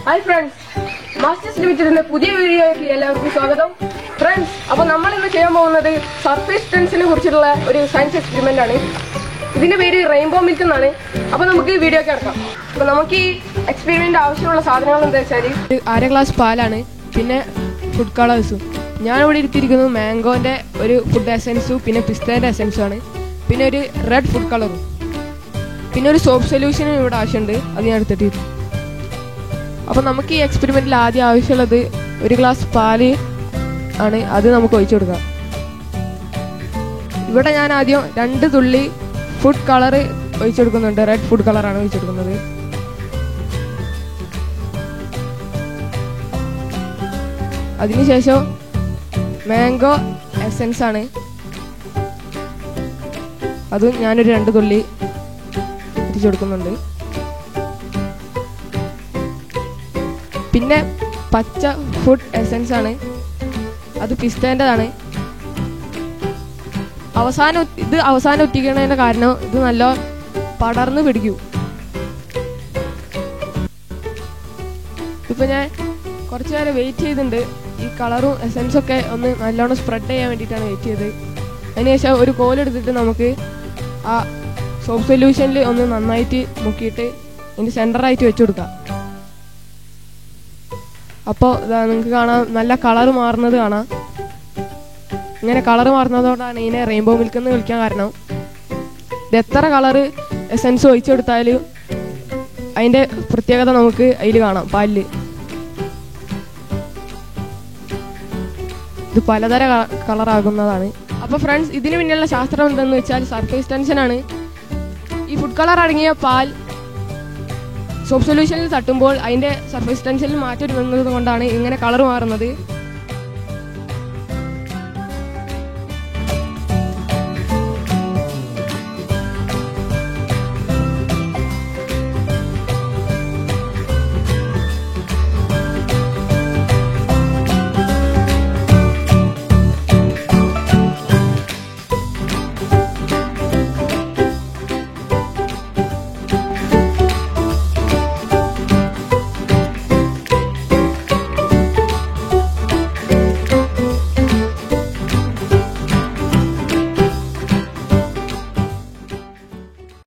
Hi friends, masters ലിമിറ്റഡിന്റെ പുതിയ വീഡിയോയിലേക്ക് എല്ലാവർക്കും സ്വാഗതം. ഫ്രണ്ട്സ്, അപ്പോൾ നമ്മൾ ഇന്ന് ചെയ്യാൻ പോകുന്നത് സർഫേസ് ടെൻസിനെ കുറിച്ചുള്ള ഒരു സയൻസ് എക്സ്പെരിമെന്റ് ആണ്. ഇതിന്റെ പേര് റെയിൻബോ മിൽക്ക് എന്നാണ്. അപ്പോൾ നമുക്ക് ഈ വീഡിയോ കേൾക്കാം. അപ്പോൾ നമുക്ക് ഈ എക്സ്പെരിമെന്റ് ആവശ്യമുള്ള സാധനങ്ങൾ എന്താ വെച്ചാൽ 1/2 ഗ്ലാസ് പാലാണ്, പിന്നെ ഫുഡ് കളേഴ്സും. ഞാനിവിടെ എടുത്തിരിക്കുന്നത് മാംഗോന്റെ ഒരു ഫുഡ് എസൻസും പിന്നെ പിസ്തേന്റെ എസൻസും ആണ്. പിന്നെ ഒരു റെഡ് ഫുഡ് കളറും, പിന്നെ ഒരു സോപ്പ് സൊല്യൂഷനും ഇവിടെ ആവശ്യമുണ്ട്. അത് ഞാൻ എടുത്തിട്ട്. അപ്പോൾ നമുക്ക് ഈ എക്സ്പെരിമെന്റിൽ ആദ്യം ആവശ്യമുള്ളത് 1 ഗ്ലാസ് പാല് ആണ്. അത് നമുക്ക് ഒഴിച്ചു കൊടുക്കാം. ഇവിടെ ഞാൻ ആദ്യം 2 തുള്ളി ഫുഡ് കളർ ഒഴിച്ചു കൊടുക്കുന്നുണ്ട്. റെഡ് ഫുഡ് കളറാണ് ഒഴിച്ചു കൊടുക്കുന്നത്. അതിനുശേഷം മാംഗോ എസൻസ് ആണ്. അതും ഞാനൊരു 2 തുള്ളി ഒഴിച്ചു കൊടുക്കുന്നുണ്ട്. പിന്നെ പച്ച ഫുഡ് എസൻസ് ആണ്. അത് പിസ്തേൻ്റെതാണ്. അവസാനം ഒറ്റിക്കുന്നതിൻ്റെ കാരണം ഇത് നല്ല പടർന്ന് പിടിക്കും. ഇപ്പം ഞാൻ കുറച്ച് നേരം വെയിറ്റ് ചെയ്തിട്ടുണ്ട്. ഈ കളറും എസൻസും ഒക്കെ ഒന്ന് നല്ലോണം സ്പ്രെഡ് ചെയ്യാൻ വേണ്ടിയിട്ടാണ് വെയിറ്റ് ചെയ്തത്. അതിനുശേഷം ഒരു കോലെടുത്തിട്ട് നമുക്ക് ആ സോപ്പ് സൊല്യൂഷനിൽ ഒന്ന് നന്നായിട്ട് മുക്കിയിട്ട് ഇതിൻ്റെ സെൻറ്ററായിട്ട് വെച്ച് കൊടുക്കാം. അപ്പോൾ നിങ്ങൾക്ക് കാണാം, നല്ല കളർ മാറുന്നത് കാണാം. ഇങ്ങനെ കളർ മാറുന്നതുകൊണ്ടാണ് ഇതിനെ റെയിൻബോ മിൽക്ക് എന്ന് വിളിക്കാൻ കാരണം. ഇത് എത്ര കളറ് എസൻസ് ഒഴിച്ചു കൊടുത്താലും അതിൻ്റെ പ്രത്യേകത നമുക്ക് അതിൽ കാണാം. പാലിൽ ഇത് പലതര കളറാകുന്നതാണ്. അപ്പോൾ ഫ്രണ്ട്സ്, ഇതിന് പിന്നിലുള്ള ശാസ്ത്രം എന്തെന്ന് വെച്ചാൽ സർഫേസ് ടെൻഷനാണ്. ഈ ഫുഡ് കളർ അടങ്ങിയ പാൽ സോപ്പ് സൊല്യൂഷനിൽ തട്ടുമ്പോൾ അതിൻ്റെ സർഫേസ് ടെൻഷനിൽ മാറ്റം വരുന്നത് കൊണ്ടാണ് ഇങ്ങനെ കളർ മാറുന്നത്.